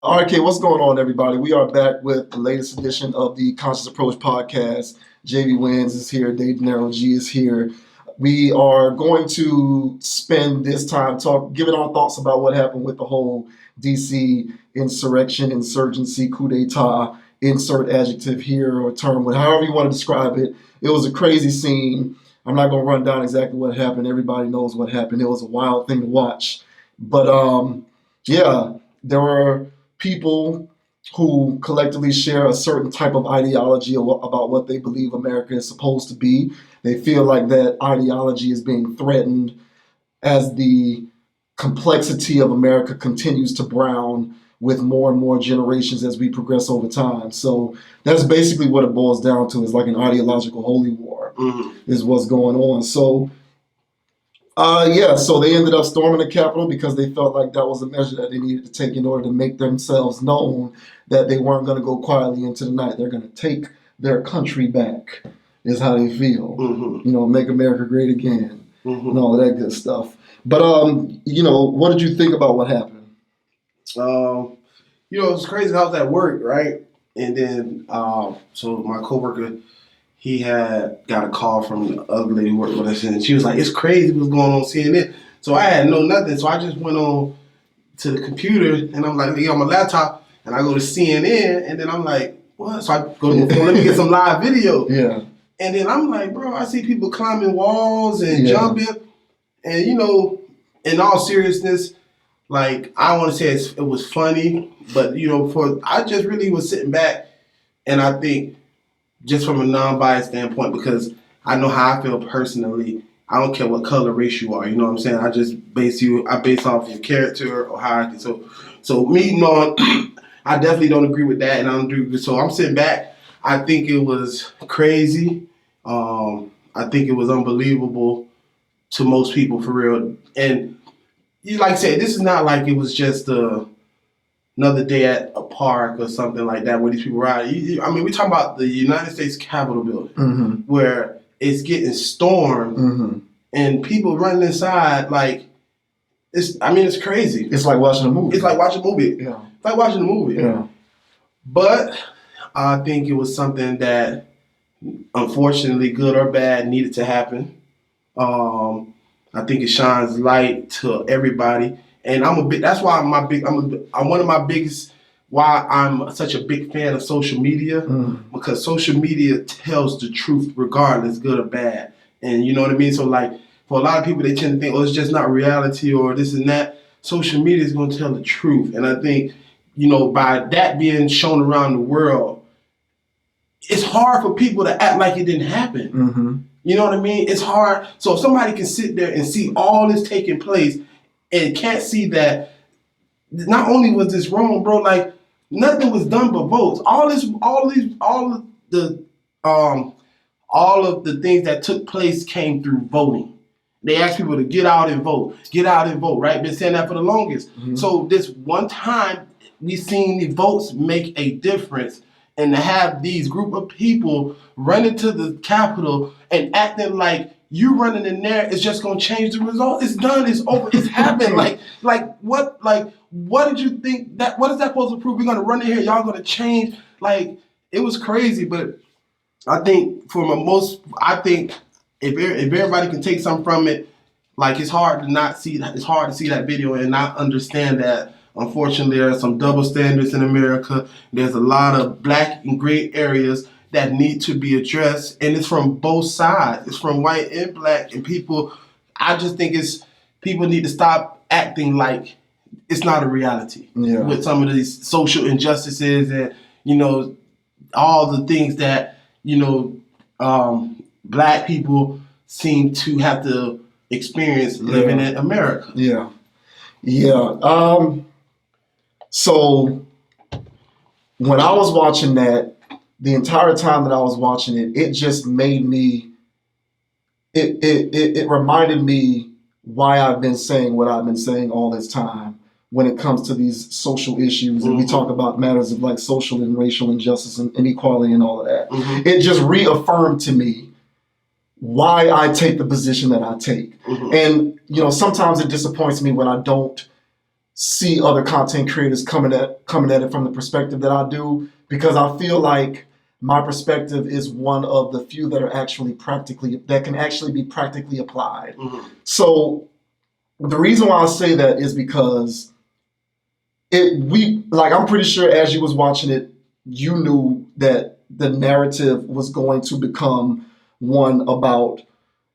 All right, okay, what's going on, everybody? We are back with the latest edition of the Conscious Approach podcast. JV Wins is here, Dave Nero G is here. We are going to spend this time giving our thoughts about what happened with the whole DC insurrection, insurgency, coup d'etat, insert adjective here or term, however you want to describe it. It was a crazy scene. I'm not going to run down exactly what happened. Everybody knows what happened. It was a wild thing to watch. But yeah, there were people who collectively share a certain type of ideology about what they believe America is supposed to be. They feel like that ideology is being threatened as the complexity of America continues to brown with more and more generations as we progress over time. So that's basically what it boils down to, is like an ideological holy war is what's going on. So so they ended up storming the Capitol because they felt like that was a measure that they needed to take in order to make themselves known that they weren't going to go quietly into the night. They're going to take their country back, is how they feel. You know, make America great again, and all of that good stuff. But, what did you think about what happened? It's crazy how that worked, right? And then, so my coworker, he had got a call from the other lady who worked with us, and she was like, "It's crazy what's going on CNN." So I had no nothing, so I just went on to the computer, and I'm like, on my laptop, and I go to CNN, and then I'm like, "What?" So I go to my phone, let me get some live video. Yeah. And then I'm like, bro, I see people climbing walls and jumping, and in all seriousness, like, I don't want to say it was funny, but I just really was sitting back, and I think, just from a non-biased standpoint, because I know how I feel personally. I don't care what color, race you are. You know what I'm saying? I just base off your character or how I can. So me knowing, I definitely don't agree with that, and I don't agree. So I'm sitting back. I think it was crazy. I think it was unbelievable to most people, for real. And like I said, this is not like it was just another day at a park or something like that where these people ride. We're talking about the United States Capitol building, where it's getting stormed and people running inside. Like, it's crazy. It's like watching a movie. It's like watching a movie. Yeah. It's like watching a movie. Yeah. But I think it was something that, unfortunately, good or bad, needed to happen. I think it shines light to everybody. And that's why I'm one of my biggest, why I'm such a big fan of social media, because social media tells the truth regardless, good or bad. And you know what I mean? So, like, for a lot of people, they tend to think, it's just not reality or this and that. Social media is going to tell the truth. And I think, by that being shown around the world, it's hard for people to act like it didn't happen. You know what I mean? It's hard. So if somebody can sit there and see all this taking place and can't see that not only was this wrong, bro, like, nothing was done but votes. All of the things that took place came through voting. They asked people to get out and vote, right? Been saying that for the longest. So this one time, we've seen the votes make a difference. And to have these group of people running to the Capitol and acting like you running in there is just gonna change the result. It's done. It's over. It's happened. What did you think that? What is that supposed to prove? We're gonna run in here. Y'all gonna change? Like, it was crazy. But I think if everybody can take something from it, like, it's hard to not see that. It's hard to see that video and not understand that. Unfortunately, there are some double standards in America. There's a lot of black and gray areas that need to be addressed, and it's from both sides. It's from white and black, and people. I just think people need to stop acting like it's not a reality with some of these social injustices and all the things that black people seem to have to experience living in America. So when I was watching that, the entire time that I was watching it, it just made me, it reminded me why I've been saying what I've been saying all this time when it comes to these social issues. And we talk about matters of like social and racial injustice and inequality and all of that. It just reaffirmed to me why I take the position that I take. And, sometimes it disappoints me when I don't see other content creators coming at it from the perspective that I do, because I feel like my perspective is one of the few that can actually be practically applied. So the reason why I say that is because I'm pretty sure as you was watching it, you knew that the narrative was going to become one about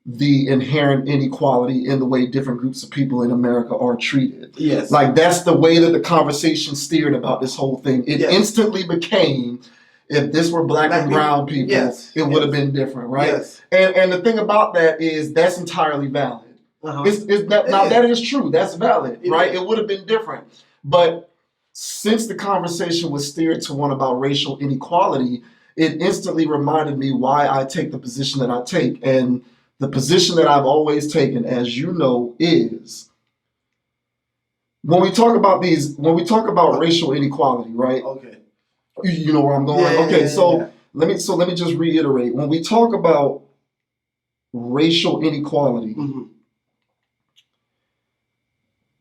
the inherent inequality in the way different groups of people in America are treated. Yes. Like, that's the way that the conversation steered about this whole thing. It instantly became, if this were black and brown people, it would have been different, right? Yes. And the thing about that is that's entirely valid. That is true. That's valid, right? It would have been different. But since the conversation was steered to one about racial inequality, it instantly reminded me why I take the position that I take. And the position that I've always taken, as you know, is when we talk about racial inequality, right? Okay. You know where I'm going? Let me just reiterate. When we talk about racial inequality,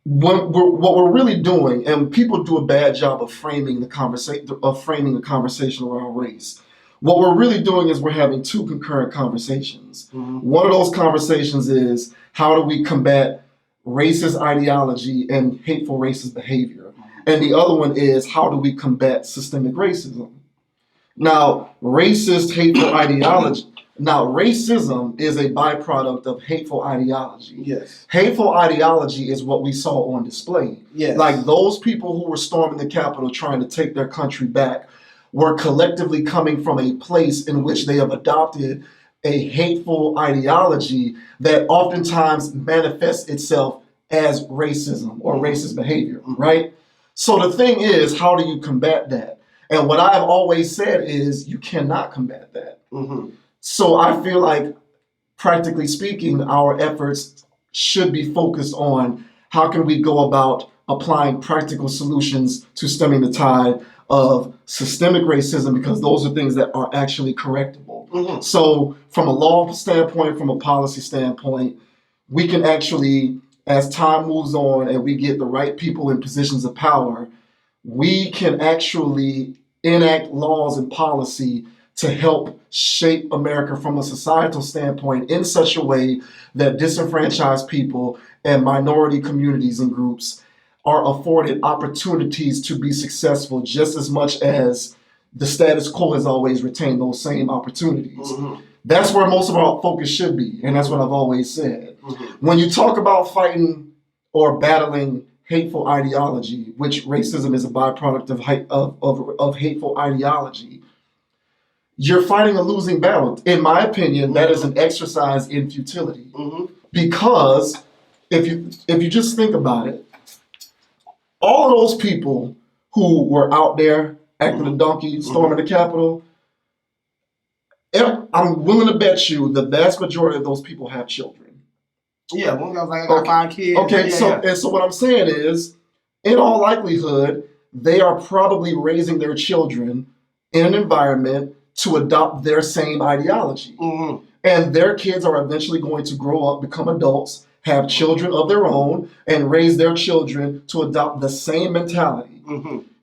what we're really doing, and people do a bad job of framing the conversation around race. What we're really doing is we're having two concurrent conversations. One of those conversations is, how do we combat racist ideology and hateful racist behavior? And the other one is, how do we combat systemic racism? Now, racism is a byproduct of hateful ideology. Yes. Hateful ideology is what we saw on display. Yes. Like, those people who were storming the Capitol trying to take their country back were collectively coming from a place in which they have adopted a hateful ideology that oftentimes manifests itself as racism or racist behavior, right? So the thing is, how do you combat that? And what I've always said is, you cannot combat that. So I feel like, practically speaking, our efforts should be focused on how can we go about applying practical solutions to stemming the tide of systemic racism, because those are things that are actually correctable. So from a law standpoint, from a policy standpoint, we can actually, as time moves on and we get the right people in positions of power, we can actually enact laws and policy to help shape America from a societal standpoint in such a way that disenfranchised people and minority communities and groups are afforded opportunities to be successful just as much as the status quo has always retained those same opportunities. That's where most of our focus should be, and that's what I've always said. When you talk about fighting or battling hateful ideology, which racism is a byproduct of hateful ideology, you're fighting a losing battle. In my opinion, that is an exercise in futility. Because if you just think about it, all of those people who were out there acting a donkey, storming the Capitol, I'm willing to bet you the vast majority of those people have children. Yeah, one guy was like, I got 5 kids. Okay, so what I'm saying is, in all likelihood, they are probably raising their children in an environment to adopt their same ideology. And their kids are eventually going to grow up, become adults, have children of their own, and raise their children to adopt the same mentality.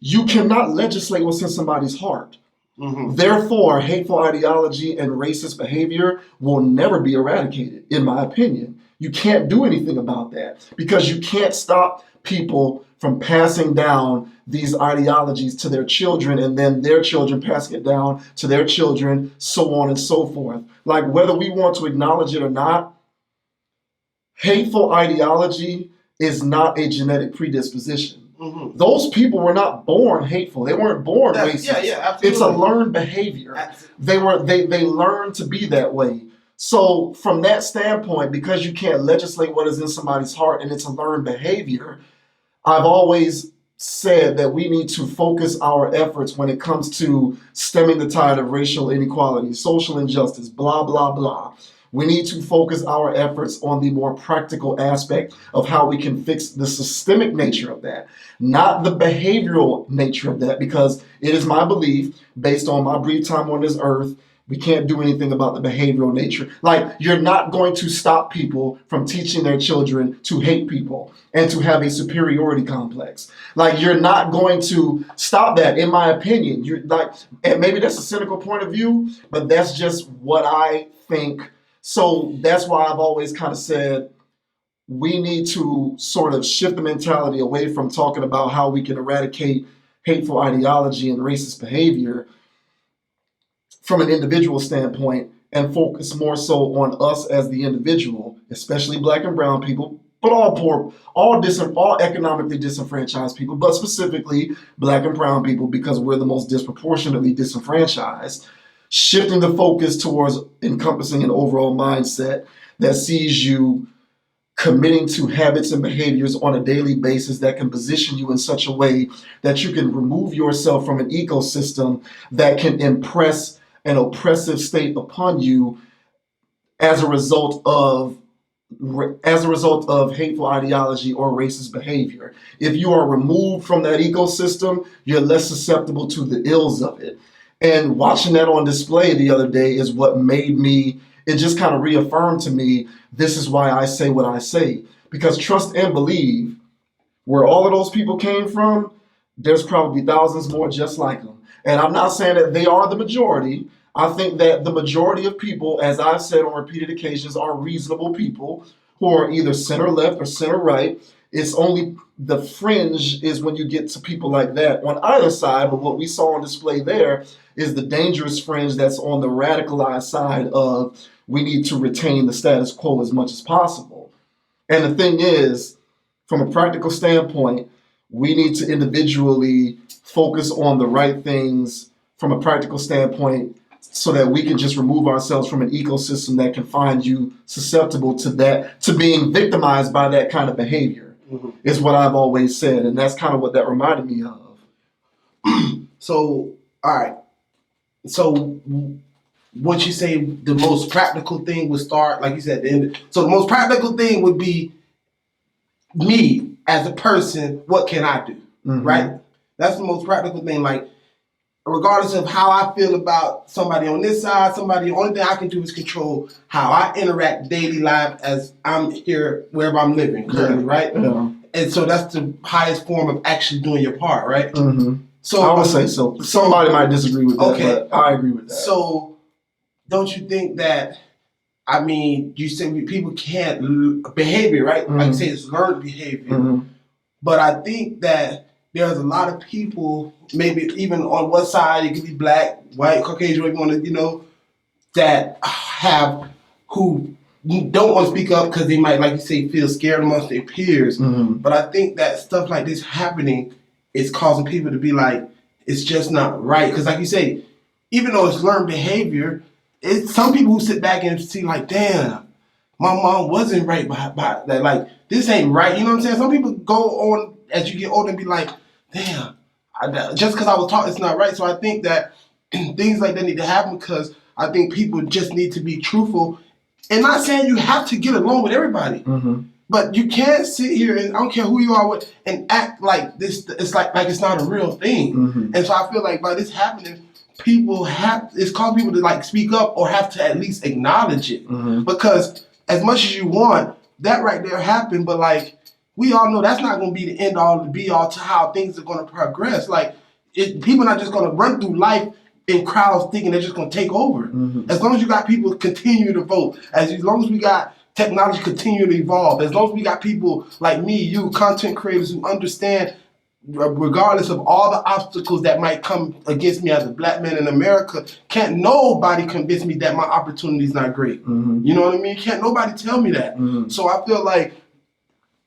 You cannot legislate what's in somebody's heart. Therefore, hateful ideology and racist behavior will never be eradicated, in my opinion. You can't do anything about that, because you can't stop people from passing down these ideologies to their children, and then their children passing it down to their children, so on and so forth. Like, whether we want to acknowledge it or not, hateful ideology is not a genetic predisposition. Those people were not born hateful. They weren't born racist. Absolutely. It's a learned behavior. They learned to be that way. So from that standpoint, because you can't legislate what is in somebody's heart and it's a learned behavior, I've always said that we need to focus our efforts when it comes to stemming the tide of racial inequality, social injustice, blah, blah, blah. We need to focus our efforts on the more practical aspect of how we can fix the systemic nature of that, not the behavioral nature of that, because it is my belief, based on my brief time on this earth, We can't do anything about the behavioral nature. Like, you're not going to stop people from teaching their children to hate people and to have a superiority complex. Like, you're not going to stop that, in my opinion. You're like, and maybe that's a cynical point of view, but that's just what I think. So that's why I've always kind of said we need to sort of shift the mentality away from talking about how we can eradicate hateful ideology and racist behavior from an individual standpoint and focus more so on us as the individual, especially Black and brown people, but all poor, all economically disenfranchised people, but specifically Black and brown people because we're the most disproportionately disenfranchised, shifting the focus towards encompassing an overall mindset that sees you committing to habits and behaviors on a daily basis that can position you in such a way that you can remove yourself from an ecosystem that can impress an oppressive state upon you as a result of hateful ideology or racist behavior. If you are removed from that ecosystem, you're less susceptible to the ills of it. And watching that on display the other day is what made me, it just kind of reaffirmed to me, this is why I say what I say. Because trust and believe, where all of those people came from, there's probably thousands more just like them. And I'm not saying that they are the majority. I think that the majority of people, as I've said on repeated occasions, are reasonable people who are either center left or center right. It's only the fringe is when you get to people like that on either side. But what we saw on display there is the dangerous fringe that's on the radicalized side of we need to retain the status quo as much as possible. And the thing is, from a practical standpoint, we need to individually focus on the right things from a practical standpoint so that we can just remove ourselves from an ecosystem that can find you susceptible to that, to being victimized by that kind of behavior, is what I've always said. And that's kind of what that reminded me of. So, all right. So, once you say the most practical thing would start, like you said, the end. So, the most practical thing would be me as a person. What can I do? Right? That's the most practical thing. Like, regardless of how I feel about somebody on this side, the only thing I can do is control how I interact daily life as I'm here, wherever I'm living currently, right? Yeah. And so that's the highest form of actually doing your part, right? So I would say so. Somebody might disagree with that, but I agree with that. So don't you think that, I mean, you say people can't behavior, right? Like you say, it's learned behavior. But I think that there's a lot of people, maybe even on one side, it could be Black, white, Caucasian, whatever you want to, that who don't want to speak up because they might, like you say, feel scared amongst their peers. But I think that stuff like this happening is causing people to be like, it's just not right. Because like you say, even though it's learned behavior, it's some people who sit back and see like, damn, my mom wasn't right by that. Like, this ain't right. You know what I'm saying? Some people go on as you get older and be like, damn, just because I was taught it's not right. So I think that things like that need to happen because I think people just need to be truthful. And not saying you have to get along with everybody, but you can't sit here and I don't care who you are with and act like this. It's like it's not a real thing. And so I feel like by this happening, it's caused people to like speak up or have to at least acknowledge it because as much as you want that right there happened, but like we all know that's not going to be the end all, the be all to how things are going to progress. Like people are not just going to run through life in crowds thinking they're just going to take over. As long as you got people continue to vote, as long as we got technology continue to evolve, as long as we got people like me, you, content creators who understand, regardless of all the obstacles that might come against me as a Black man in America, can't nobody convince me that my opportunity is not great. You know what I mean? Can't nobody tell me that. So I feel like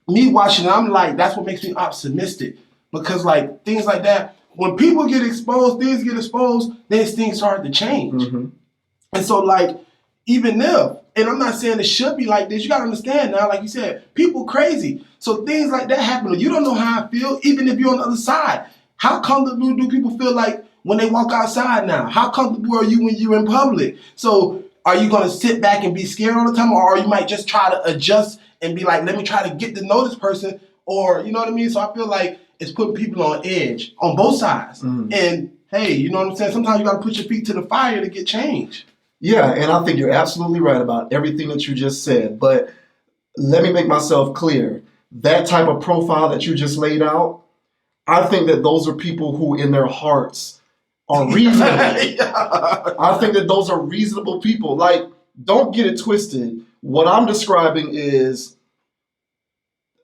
me watching, I'm like, that's what makes me optimistic because like things like that, when people get exposed, things get exposed, then things start to change. And so like, even if, and I'm not saying it should be like this, you gotta understand now, like you said, people crazy. So things like that happen. You don't know how I feel, even if you're on the other side. How comfortable do people feel like when they walk outside now? How comfortable are you when you're in public? So are you gonna sit back and be scared all the time? Or you might just try to adjust and be like, let me try to get to know this person, or you know what I mean? So I feel like it's putting people on edge on both sides. And hey, you know what I'm saying? Sometimes you gotta put your feet to the fire to get change. Yeah, and I think you're absolutely right about everything that you just said. But let me make myself clear. That type of profile that you just laid out, I think that those are people who, in their hearts, are reasonable. I think that those are reasonable people. Like, don't get it twisted. What I'm describing is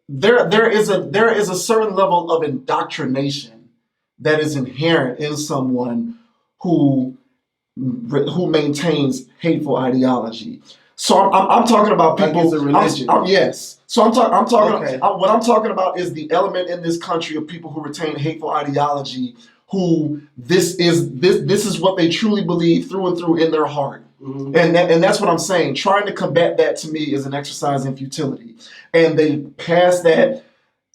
there is a certain level of indoctrination that is inherent in someone who maintains hateful ideology. So I'm talking about people. Like it's a religion. Yes. So I'm talking. Okay. What I'm talking about is the element in this country of people who retain hateful ideology, who this is what they truly believe through and through in their heart. Mm-hmm. And that's what I'm saying. Trying to combat that to me is an exercise in futility. And they pass that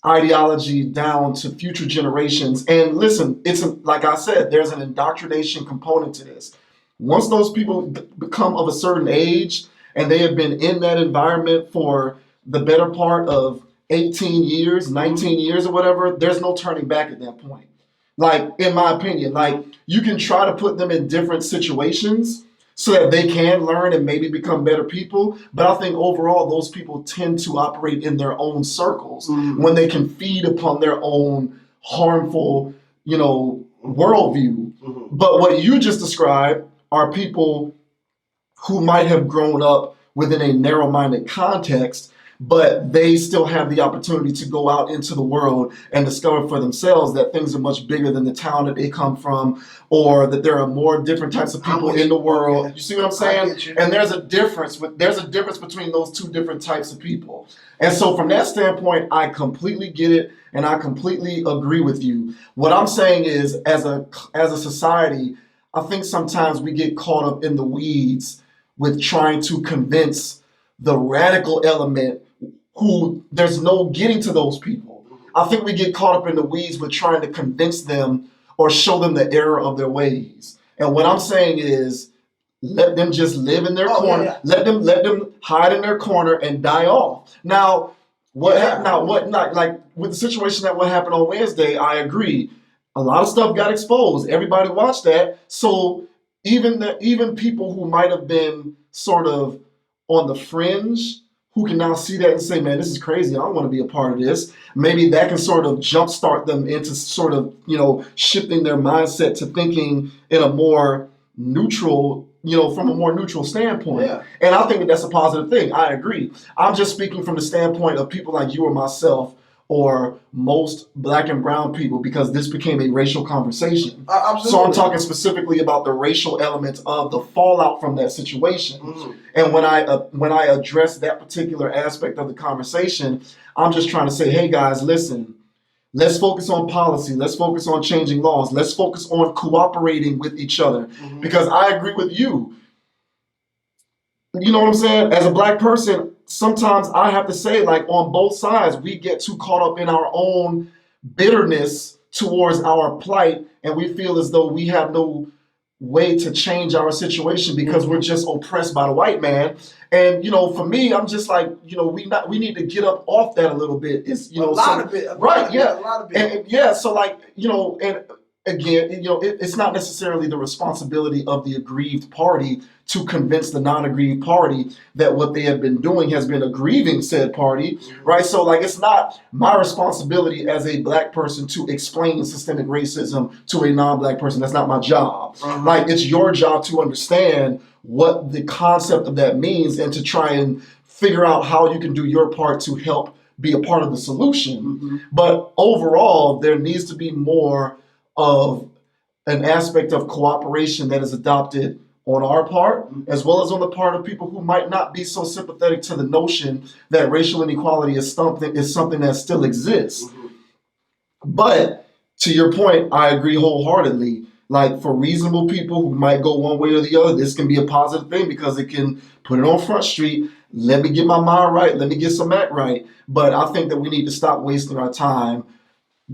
ideology down to future generations. And listen, like I said, there's an indoctrination component to this. Once those people become of a certain age and they have been in that environment for the better part of 18 years, 19 years or whatever, there's no turning back at that point. Like, in my opinion, like, you can try to put them in different situations so that they can learn and maybe become better people. But I think overall, those people tend to operate in their own circles when they can feed upon their own harmful, worldview. But what you just described are people who might have grown up within a narrow-minded context, but they still have the opportunity to go out into the world and discover for themselves that things are much bigger than the town that they come from, or that there are more different types of people in the world. Okay. You see what I'm saying? And there's a difference between those two different types of people. And so from that standpoint, I completely get it and I completely agree with you. What I'm saying is, as a society, I think sometimes we get caught up in the weeds with trying to convince the radical element who there's no getting to those people. I think we get caught up in the weeds with trying to convince them or show them the error of their ways. And what I'm saying is, let them just live in their corner. Yeah. Let them hide in their corner and die off. Now, with the situation that what happened on Wednesday, I agree. A lot of stuff got exposed. Everybody watched that. So even people who might have been sort of on the fringe, who can now see that and say, man, this is crazy. I don't want to be a part of this. Maybe that can sort of jumpstart them into sort of, shifting their mindset to thinking in a more neutral, from a more neutral standpoint. Yeah. And I think that that's a positive thing. I agree. I'm just speaking from the standpoint of people like you or myself, or most Black and brown people, because this became a racial conversation. Absolutely. So I'm talking specifically about the racial elements of the fallout from that situation. And when I address that particular aspect of the conversation, I'm just trying to say, hey guys, listen, let's focus on policy. Let's focus on changing laws. Let's focus on cooperating with each other. Because I agree with you. You know what I'm saying? As a Black person, sometimes I have to say, like, on both sides, we get too caught up in our own bitterness towards our plight, and we feel as though we have no way to change our situation because we're just oppressed by the white man. And for me, I'm just like, we need to get up off that a little bit. It's a lot of it, right? Yeah, a lot of it. And yeah, so like and again, it's not necessarily the responsibility of the aggrieved party to convince the non-aggrieved party that what they have been doing has been aggrieving said party, right? So like, it's not my responsibility as a Black person to explain systemic racism to a non-Black person. That's not my job. Like, it's your job to understand what the concept of that means and to try and figure out how you can do your part to help be a part of the solution. But overall, there needs to be more of an aspect of cooperation that is adopted on our part, as well as on the part of people who might not be so sympathetic to the notion that racial inequality is something that still exists. But to your point, I agree wholeheartedly. Like, for reasonable people who might go one way or the other, this can be a positive thing because it can put it on Front Street. Let me get my mind right. Let me get some act right. But I think that we need to stop wasting our time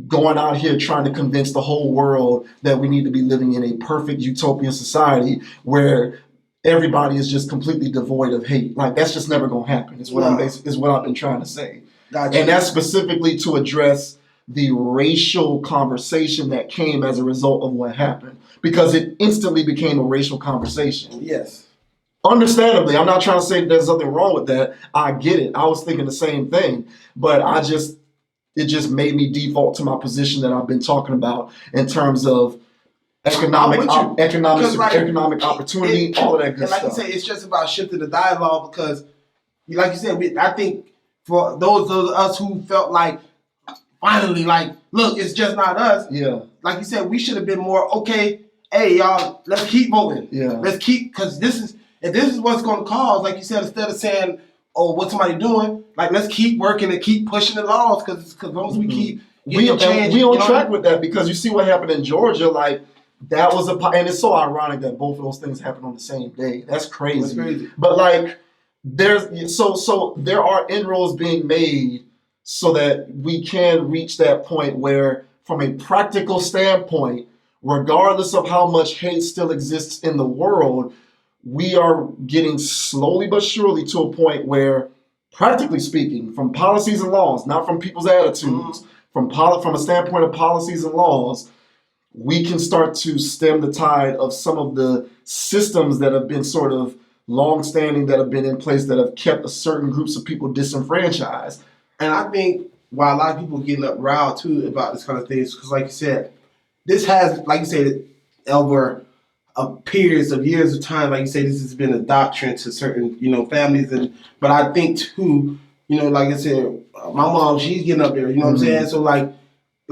going out here trying to convince the whole world that we need to be living in a perfect utopian society where everybody is just completely devoid of hate. Like, that's just never going to happen, is what I've been trying to say. Gotcha. And that's specifically to address the racial conversation that came as a result of what happened, because it instantly became a racial conversation. Yes. Understandably, I'm not trying to say there's nothing wrong with that. I get it. I was thinking the same thing, but it just made me default to my position that I've been talking about in terms of economic opportunity, all of that good stuff. And like you say, it's just about shifting the dialogue because, like you said, I think for those of us who felt like finally, like, look, it's just not us. Yeah. Like you said, we should have been more okay. Hey, y'all, let's keep voting. Yeah. Let's keep because this is what's going to cause. Like you said, instead of saying, "Oh, what's somebody doing?" Like, let's keep working and keep pushing the laws because as long as we keep change, we on track with that because you see what happened in Georgia, like. That was and it's so ironic that both of those things happened on the same day. That's crazy. That's crazy. But like, so there are inroads being made so that we can reach that point where, from a practical standpoint, regardless of how much hate still exists in the world, we are getting slowly but surely to a point where, practically speaking, from policies and laws, not from people's attitudes, from a standpoint of policies and laws, we can start to stem the tide of some of the systems that have been sort of long-standing, that have been in place, that have kept certain groups of people disenfranchised. And I think why a lot of people getting up riled too about this kind of thing is because, like you said, this has, like you said, over periods of years of time, like you say, this has been a doctrine to certain, families. But I think too, like I said, my mom, she's getting up there, you know what I'm saying? So like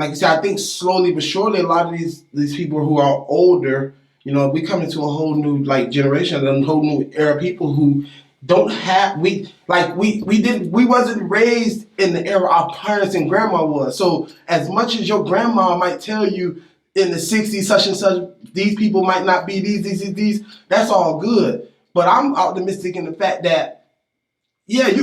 you said, I think slowly but surely, a lot of these people who are older, we come into a whole new generation, a whole new era of people who don't have we wasn't raised in the era our parents and grandma was. So as much as your grandma might tell you in the 60s, such and such, these people might not be these, that's all good. But I'm optimistic in the fact that,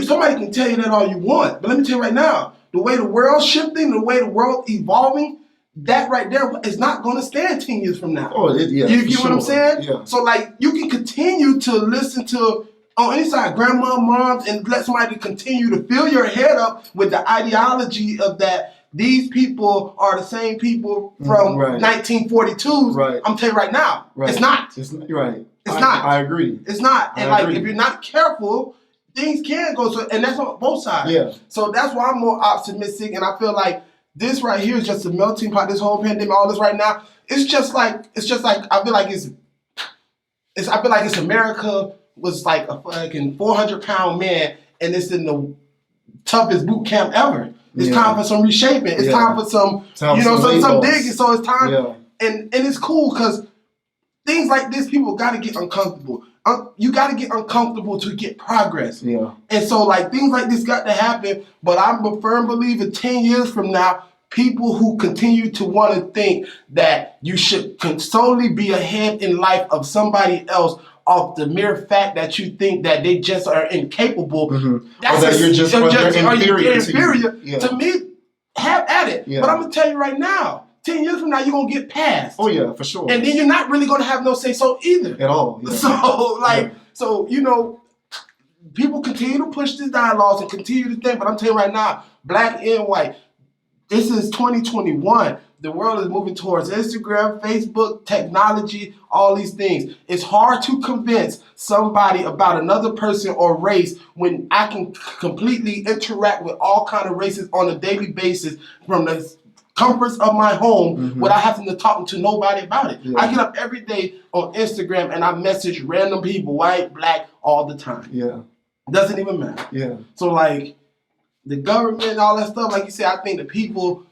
somebody can tell you that all you want. But let me tell you right now, the way the world's shifting, the way the world's evolving, that right there is not going to stand 10 years from now. Oh, yeah. You get what I'm saying? Yeah. So, you can continue to listen to, on any side, grandma, moms, and let somebody continue to fill your head up with the ideology of that these people are the same people from 1942s. Right. I'm telling you right now, it's not. It's right. It's not. I agree. It's not. And if you're not careful, things can go. So, and that's on both sides. Yeah. So that's why I'm more optimistic, and I feel like this right here is just a melting pot. This whole pandemic, all this right now, it's just like I feel like it's America was like a fucking 400-pound man, and it's in the toughest boot camp ever. It's time for some reshaping. It's time for some digging. So it's time, and it's cool because things like this, people got to get uncomfortable. You got to get uncomfortable to get progress. Yeah. And so things like this got to happen. But I'm a firm believer 10 years from now, people who continue to want to think that you should solely be ahead in life of somebody else off the mere fact that you think that they just are incapable. Mm-hmm. You're inferior. To me, have at it. Yeah. But I'm going to tell you right now, 10 years from now, you're going to get passed. Oh, yeah, for sure. And then you're not really going to have no say-so either. At all. Yeah. So, people continue to push these dialogues and continue to think, but I'm telling you right now, black and white, this is 2021. The world is moving towards Instagram, Facebook, technology, all these things. It's hard to convince somebody about another person or race when I can completely interact with all kind of races on a daily basis from the comforts of my home without having to talk to nobody about it. Yeah. I get up every day on Instagram and I message random people, white, black, all the time. Yeah. It doesn't even matter. Yeah. So the government and all that stuff, like you said, I think the people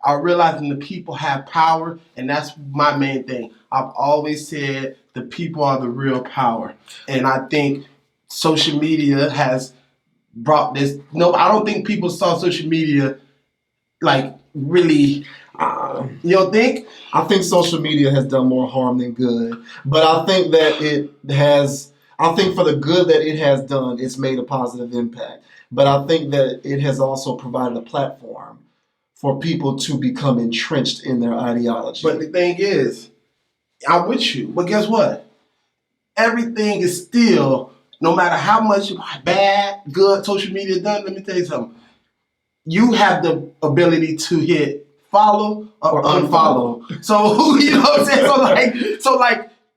are realizing the people have power, and that's my main thing. I've always said the people are the real power. And I think social media has brought this. No, I don't think people saw social media really. You don't think? I think social media has done more harm than good. But I think that I think for the good that it has done, it's made a positive impact. But I think that it has also provided a platform for people to become entrenched in their ideology. But the thing is, I'm with you. But guess what? Everything is still, no matter how much bad, good social media done, let me tell you something. You have the ability to hit follow or unfollow. So, you know what I'm saying? So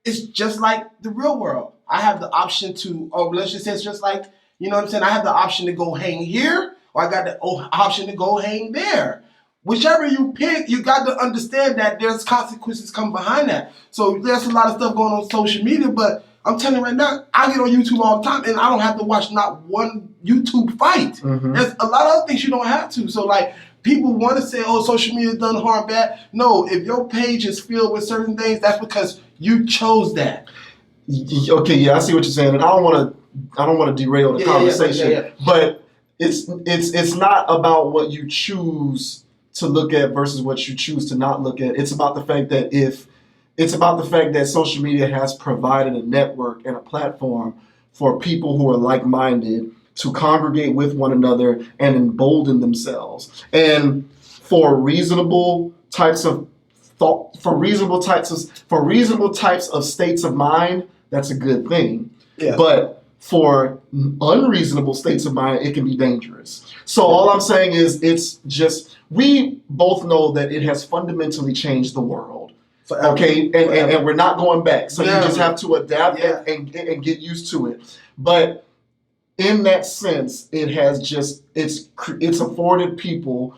it's just like the real world. I have the option to, or let's just say it's just like, you know what I'm saying? I have the option to go hang here, or I got the option to go hang there. Whichever you pick, you got to understand that there's consequences come behind that. So there's a lot of stuff going on social media, but I'm telling you right now, I get on YouTube all the time, and I don't have to watch not one YouTube fight. Mm-hmm. There's a lot of other things you don't have to. So like, people want to say, oh, social media done harm bad. No, if your page is filled with certain things, that's because you chose that. Okay, yeah, I see what you're saying, and I don't want to derail the conversation, but it's not about what you choose to look at versus what you choose to not look at. It's about the fact that social media has provided a network and a platform for people who are like-minded to congregate with one another and embolden themselves. And for reasonable types of thought, for reasonable types of states of mind, that's a good thing. Yeah. But for unreasonable states of mind, it can be dangerous. So all I'm saying is, it's just, we both know that it has fundamentally changed the world. Forever. Okay, and we're not going back. So you just have to adapt Yeah. and get used to it. But in that sense, it has just, it's afforded people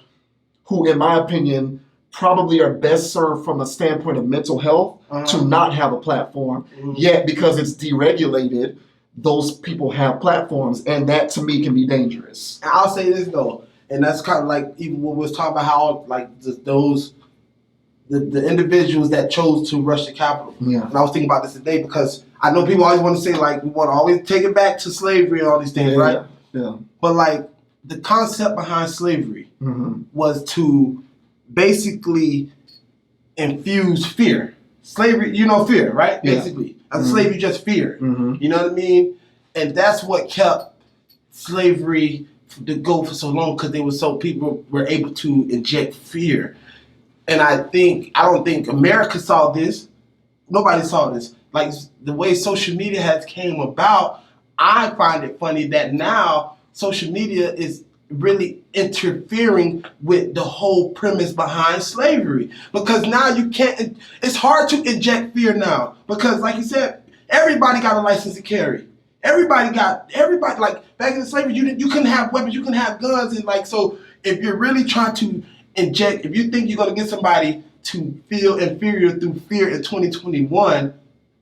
who, in my opinion, probably are best served from a standpoint of mental health to not have a platform. Yet, because it's deregulated, those people have platforms, and that to me can be dangerous. And I'll say this though, and that's kind of like even when we was talking about how like the individuals that chose to rush the Capitol. Yeah. And I was thinking about this today because I know people always want to say like we want to always take it back to slavery and all these things, right? Yeah. But like the concept behind slavery was to basically infuse fear. Slavery, fear, right? Yeah. Basically. As a slave, you just fear. You know what I mean? And that's what kept slavery to go for so long, because people were able to inject fear. And I don't think America saw this. Nobody saw this. Like the way social media has came about, I find it funny that now social media is really interfering with the whole premise behind slavery. Because now it's hard to inject fear now. Because like you said, everybody got a license to carry. Everybody like back in the slavery, you couldn't have weapons, you couldn't have guns, and like, so if you're really trying to inject, if you think you're going to get somebody to feel inferior through fear in 2021,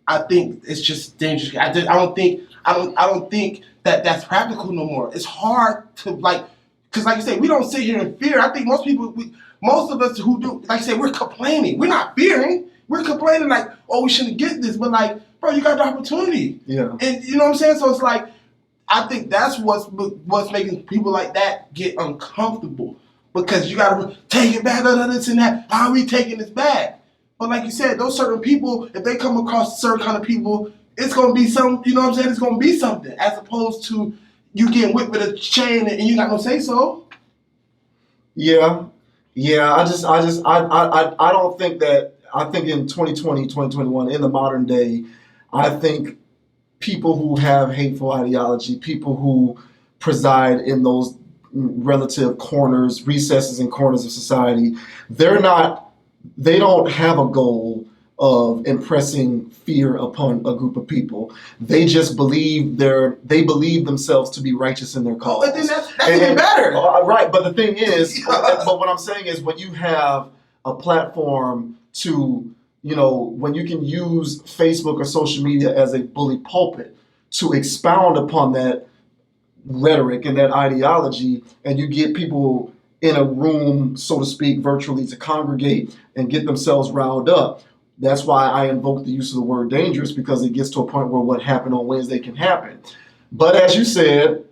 I think it's just dangerous. I don't think that that's practical no more. It's hard to because like you say, we don't sit here in fear. I think most of us who do, like I say, we're complaining. We're not fearing. We're complaining like, oh, we shouldn't get this, but like, bro, you got the opportunity. Yeah. And you know what I'm saying? So it's like, I think that's what's making people like that get uncomfortable. Because you gotta take it back, this and that. How are we taking this back? But like you said, those certain people, if they come across certain kind of people, it's gonna be some, you know what I'm saying? It's gonna be something, as opposed to you getting whipped with a chain and you got no say so. Yeah. I don't think that. I think in 2020, 2021, in the modern day, I think people who have hateful ideology, people who preside in those relative corners, recesses and corners of society, they don't have a goal of impressing fear upon a group of people. They just believe themselves to be righteous in their cause. But then that's even better. Right, but the thing is, but what I'm saying is, when you have a platform to, when you can use Facebook or social media as a bully pulpit to expound upon that rhetoric and that ideology, and you get people in a room, so to speak, virtually, to congregate and get themselves riled up. That's why I invoke the use of the word dangerous, because it gets to a point where what happened on Wednesday can happen. But as you said,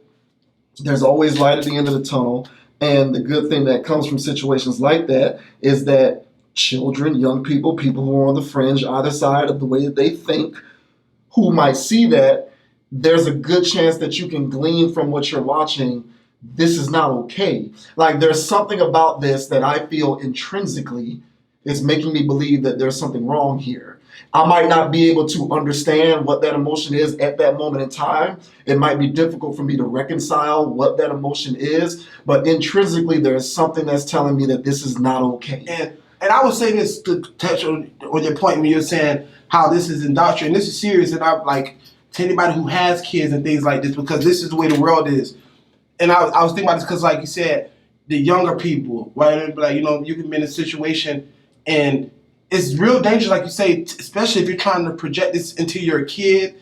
there's always light at the end of the tunnel. And the good thing that comes from situations like that is that children, young people who are on the fringe, either side of the way that they think, who might see that, there's a good chance that you can glean from what you're watching, this is not okay. Like, there's something about this that I feel intrinsically is making me believe that there's something wrong here. I might not be able to understand what that emotion is at that moment in time. It might be difficult for me to reconcile what that emotion is, but intrinsically there's something that's telling me that this is not okay. And I would say this to touch on your point when you're saying how this is indoctrinated, and this is serious, and I'm like, to anybody who has kids and things like this, because this is the way the world is. And I was thinking about this because, like you said, the younger people, right? Like, you can be in a situation and it's real dangerous, like you say, especially if you're trying to project this into your kid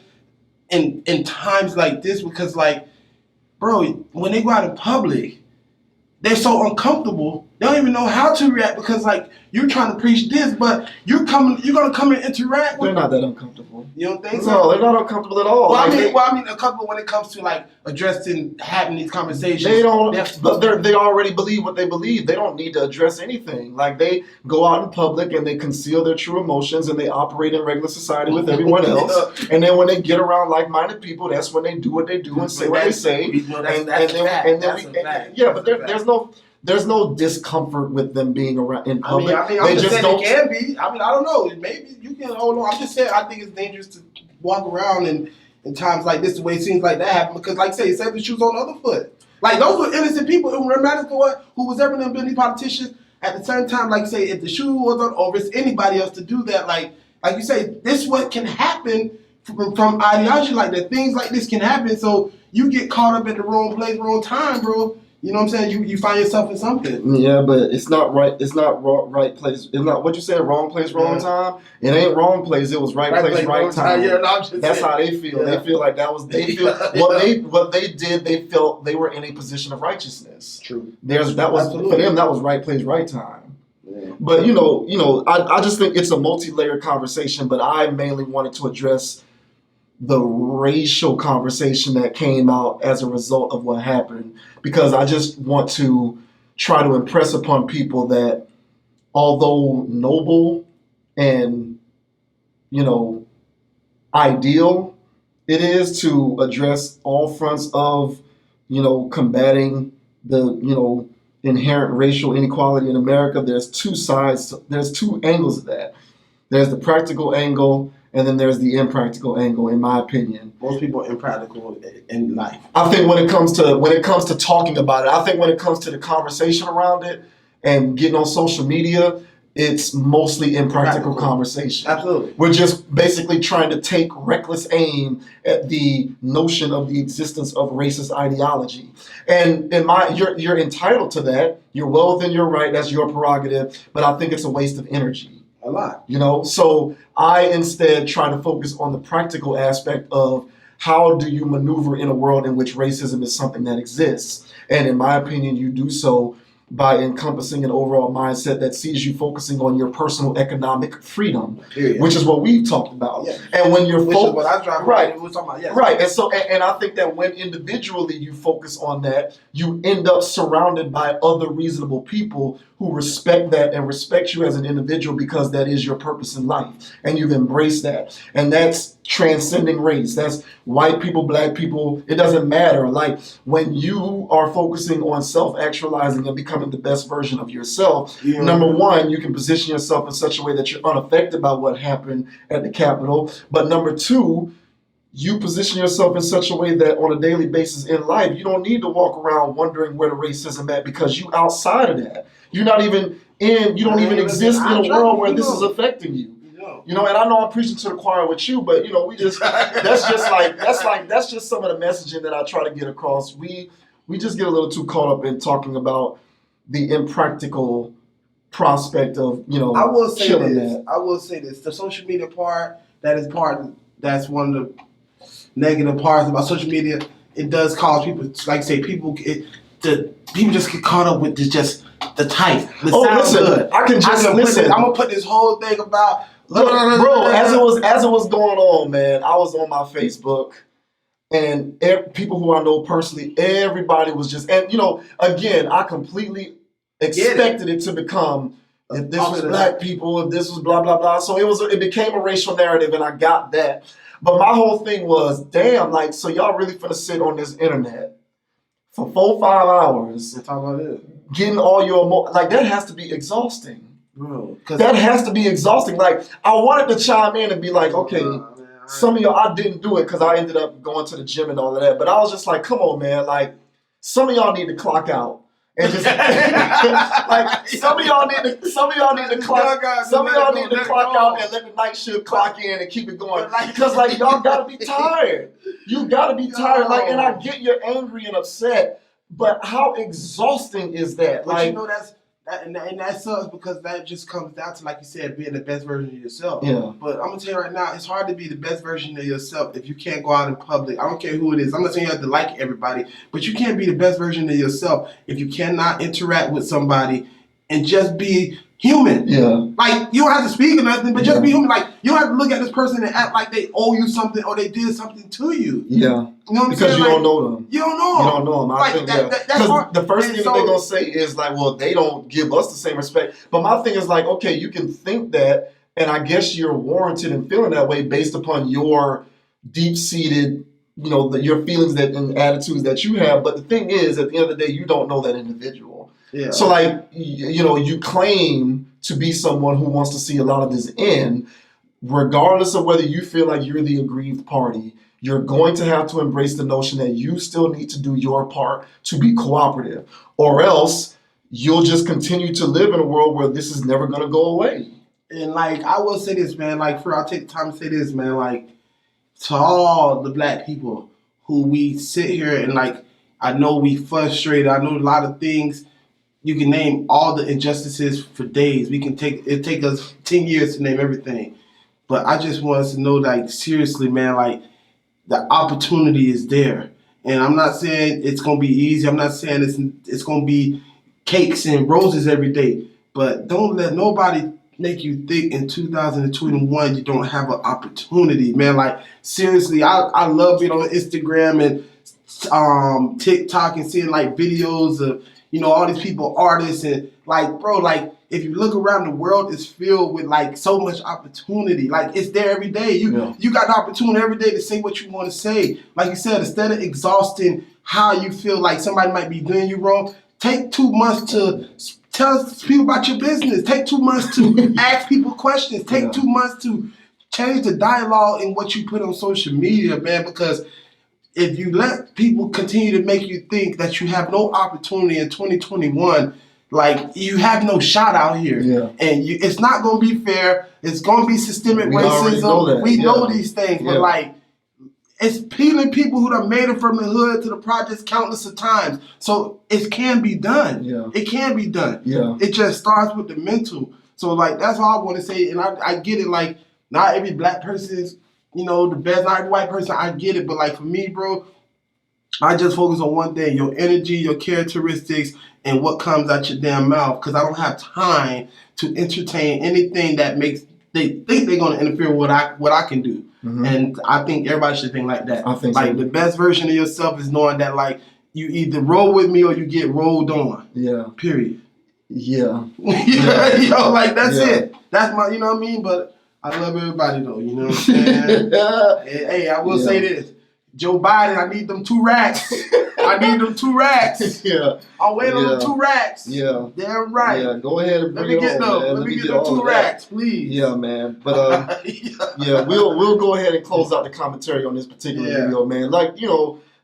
in times like this, because, like, bro, when they go out in public, they're so uncomfortable. They don't even know how to react because, like, you're trying to preach this, but you're gonna come and interact with. They're not that uncomfortable. You don't think so? No, they're not uncomfortable at all. Well, I mean, uncomfortable when it comes to, like, addressing having these conversations. They don't. But they already believe what they believe. They don't need to address anything. Like, they go out in public and they conceal their true emotions and they operate in regular society with everyone else. And then when they get around like-minded people, that's when they do what they do and say what they say. There's no discomfort with them being around in public. I'm just saying it can be. I don't know. Maybe you can hold on. I'm just saying I think it's dangerous to walk around in times like this, the way it seems like that happened. Because, like I say, save the shoes on the other foot. Like, those were innocent people who were who was ever going to be any politician. At the same time, like, say, if the shoe was on, or if it's anybody else to do that, like you say, this is what can happen from ideology like that. Things like this can happen. So you get caught up at the wrong place, wrong time, bro. You know what I'm saying? You find yourself in something. Yeah, but it's not right. It's not right place. It's not what you said. Wrong place, wrong time. It ain't wrong place. It was right place, right time. Yeah, that's how they feel. Yeah. They feel like that was. They feel what they did. They felt they were in a position of righteousness. True. For them. That was right place, right time. Yeah. But I just think it's a multi-layered conversation. But I mainly wanted to address the racial conversation that came out as a result of what happened, because I just want to try to impress upon people that although noble and, ideal it is to address all fronts of, combating the, inherent racial inequality in America, there's two angles of that. There's the practical angle, and then there's the impractical angle, in my opinion. Most people are impractical in life. I think when it comes to talking about it, I think when it comes to the conversation around it and getting on social media, it's mostly impractical conversation. Absolutely. We're just basically trying to take reckless aim at the notion of the existence of racist ideology. And you're entitled to that. You're well within your right. That's your prerogative. But I think it's a waste of energy. A lot. So I instead try to focus on the practical aspect of how do you maneuver in a world in which racism is something that exists. And in my opinion, you do so by encompassing an overall mindset that sees you focusing on your personal economic freedom, which is what we've talked about. Yeah. And when you're what I drive right, we're talking about, yes. Right. And so, and I think that when individually you focus on that, you end up surrounded by other reasonable people who respect that and respect you as an individual, because that is your purpose in life, and you've embraced that. And that's transcending race. That's white people, black people. It doesn't matter. Like, when you are focusing on self-actualizing and becoming the best version of yourself, number one, you can position yourself in such a way that you're unaffected by what happened at the Capitol. But number two, you position yourself in such a way that on a daily basis in life, you don't need to walk around wondering where the racism at, because you outside of that. You're not even you don't even exist in a world where this is affecting you. And I know I'm preaching to the choir with you, but we just that's just some of the messaging that I try to get across. We just get a little too caught up in talking about the impractical prospect of I will say killing this. that. I will say this: the social media part, that's one of the negative parts about social media. It does cause people, like I say, people just get caught up with just the type. Listen, good. I can just listen. I'm gonna put this whole thing about. Look, bro, as it was going on, man, I was on my Facebook, and people who I know personally, everybody was just, and again, I completely expected it to become, if this was black people, if this was blah blah blah. So it became a racial narrative, and I got that. But my whole thing was, damn, like, so y'all really finna sit on this internet for 4-5 hours, getting all your like, that has to be exhausting. Bro, that has to be exhausting. Like, I wanted to chime in and be like, okay, some of y'all, I didn't do it because I ended up going to the gym and all of that. But I was just like, come on, man. Like, some of y'all need to clock out And just like some of y'all need to clock out and let the night shift clock in and keep it going. Because like y'all gotta be tired. You gotta be tired. Like, and I get you're angry and upset, but how exhausting is that? But like, you know that sucks because that just comes down to, like you said, being the best version of yourself. Yeah. But I'm gonna tell you right now, it's hard to be the best version of yourself if you can't go out in public. I don't care who it is. I'm not saying you have to like everybody, but you can't be the best version of yourself if you cannot interact with somebody and just be human. Yeah. Like, you don't have to speak or nothing, but just be human. Like, you don't have to look at this person and act like they owe you something or they did something to you. Yeah. You know what I'm because saying? you Like, don't know them. You don't know them. You don't know them. I think because the first thing that they're gonna say is like, well, they don't give us the same respect. But my thing is like, okay, you can think that, and I guess you're warranted in feeling that way based upon your deep-seated, your feelings and attitudes that you have. But the thing is, at the end of the day, you don't know that individual. Yeah. So like, you claim to be someone who wants to see a lot of this end, regardless of whether you feel like you're the aggrieved party. You're going to have to embrace the notion that you still need to do your part to be cooperative, or else you'll just continue to live in a world where this is never going to go away. And like, I will say this, man, like, I'll take the time to say this, man, like, to all the black people who we sit here and like, I know we frustrated. I know a lot of things. You can name all the injustices for days. It take us 10 years to name everything. But I just want us to know, like, seriously, man, like, the opportunity is there. And I'm not saying it's going to be easy. I'm not saying it's going to be cakes and roses every day. But don't let nobody make you think in 2021 you don't have an opportunity, man. Like, seriously, I love it on Instagram and TikTok and seeing, like, videos of, all these people, artists, and, like, bro, like, if you look around the world, it's filled with, like, so much opportunity. Like, it's there every day. You got the opportunity every day to say what you want to say. Like you said, instead of exhausting how you feel like somebody might be doing you wrong, take 2 months to tell people about your business. Take 2 months to ask people questions. Take 2 months to change the dialogue in what you put on social media, man, because if you let people continue to make you think that you have no opportunity in 2021, like, you have no shot out here. Yeah. And it's not going to be fair. It's going to be systemic racism. We know these things. But, like, it's peeling people who done made it from the hood to the projects countless of times. So it can be done. Yeah. It can be done. Yeah. It just starts with the mental. So, like, that's all I want to say. And I get it. Like, not every black person is, the best. Not every white person. I get it. But, like, for me, bro, I just focus on one thing: your energy, your characteristics, and what comes out your damn mouth. Because I don't have time to entertain anything that makes they think they're going to interfere with what I can do. Mm-hmm. And I think everybody should think like that. I think like, so. The best version of yourself is knowing that, like, you either roll with me or you get rolled on. Yeah. Period. Yeah. Like, that's it. That's my, you know what I mean? But I love everybody, though. You know what I'm saying? Hey, I will say this. Joe Biden, I need them 2 racks. I need them 2 racks. Yeah. I'll wait on the 2 racks. Yeah. Damn right. Yeah, go ahead and bring it on, man. Let me get them 2 racks, please. Yeah, man. But we'll go ahead and close out the commentary on this particular video, man. Like,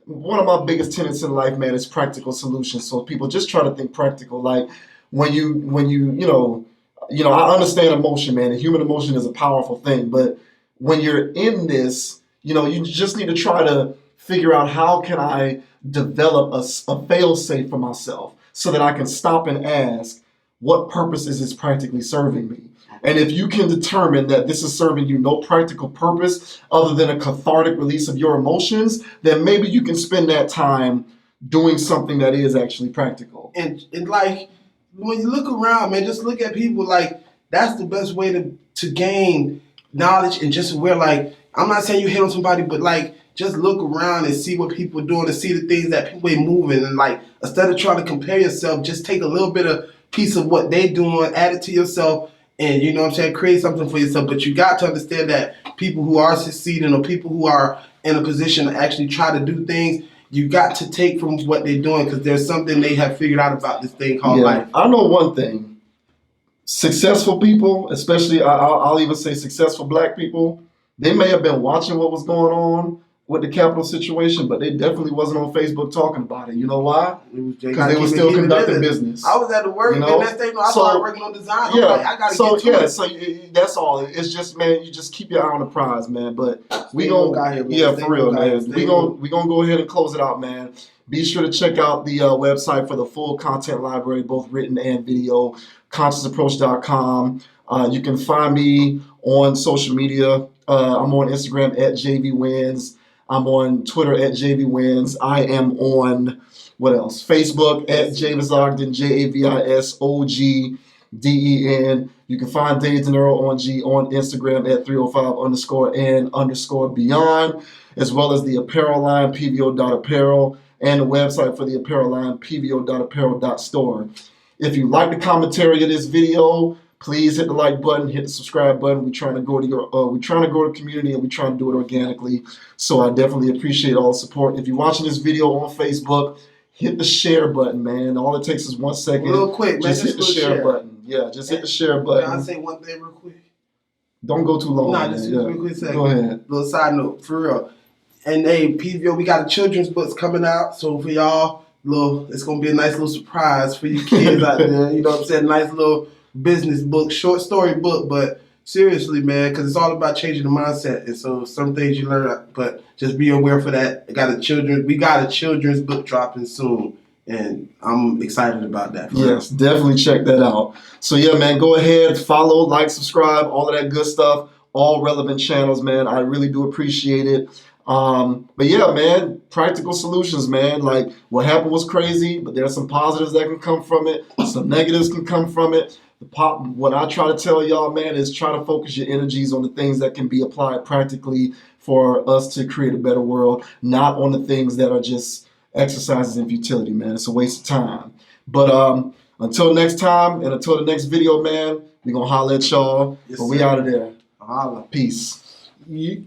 one of my biggest tenets in life, man, is practical solutions. So people just try to think practical. Like, when you I understand emotion, man. And human emotion is a powerful thing. But when you're in this, you just need to try to figure out how can I develop a fail-safe for myself so that I can stop and ask, what purpose is this practically serving me? And if you can determine that this is serving you no practical purpose other than a cathartic release of your emotions, then maybe you can spend that time doing something that is actually practical. And like, when you look around, man, just look at people. Like, that's the best way to gain knowledge and just where, like, I'm not saying you hate on somebody, but, like, just look around and see what people are doing and see the things that people are moving. And, like, instead of trying to compare yourself, just take a little bit of piece of what they're doing, add it to yourself, and, you know what I'm saying, create something for yourself. But you got to understand that people who are succeeding or people who are in a position to actually try to do things, you got to take from what they're doing because there's something they have figured out about this thing called life. I know one thing. Successful people, especially I'll even say successful black people, they may have been watching what was going on with the capital situation, but they definitely wasn't on Facebook talking about it. You know why? Because they were keep still it conducting business. I was at the work, You know? and next thing you know, I started working on design. Yeah, I'm like, I gotta get to it. So that's all. It's just, man, you just keep your eye on the prize, man. But we gonna, yeah, for real, man. We gonna go ahead and close it out, man. Be sure to check out the website for the full content library, both written and video, consciousapproach.com. You can find me on social media. I'm on Instagram at JVWins. I'm on Twitter at JVWins. I am on, what else? Facebook at Javis Ogden, JAVISOGDEN. You can find Dave De Niro on Instagram at 305_and_beyond, as well as the apparel line, pvo.apparel, and the website for the apparel line, pvoapparel.store. If you like the commentary of this video, please hit the like button, hit the subscribe button. We're trying to grow the community, and we're trying to do it organically. So I definitely appreciate all the support. If you're watching this video on Facebook, hit the share button, man. All it takes is 1 second. Real quick, man. Just hit the share button. Yeah, just hit the share button. Can I say one thing real quick? Don't go too long. Nah, just a real quick second. Go ahead. Little side note, for real. And hey, PVO, we got a children's books coming out. So for y'all, it's gonna be a nice little surprise for you kids out there. You know what I'm saying? Nice little business book, short story book, but seriously, man, because it's all about changing the mindset. And so some things you learn, but just be aware for that. We got a children's book dropping soon, and I'm excited about that. Yes, definitely check that out. So yeah, man, go ahead, follow, like, subscribe, all of that good stuff, all relevant channels, man. I really do appreciate it. But yeah, man, practical solutions, man. Like, what happened was crazy, but there's some positives that can come from it. Some negatives can come from it. What I try to tell y'all, man, is try to focus your energies on the things that can be applied practically for us to create a better world, not on the things that are just exercises in futility, man. It's a waste of time. But until next time and until the next video, man, we're going to holler at y'all. Yes, but we out of there. Holla. Peace. Yeet.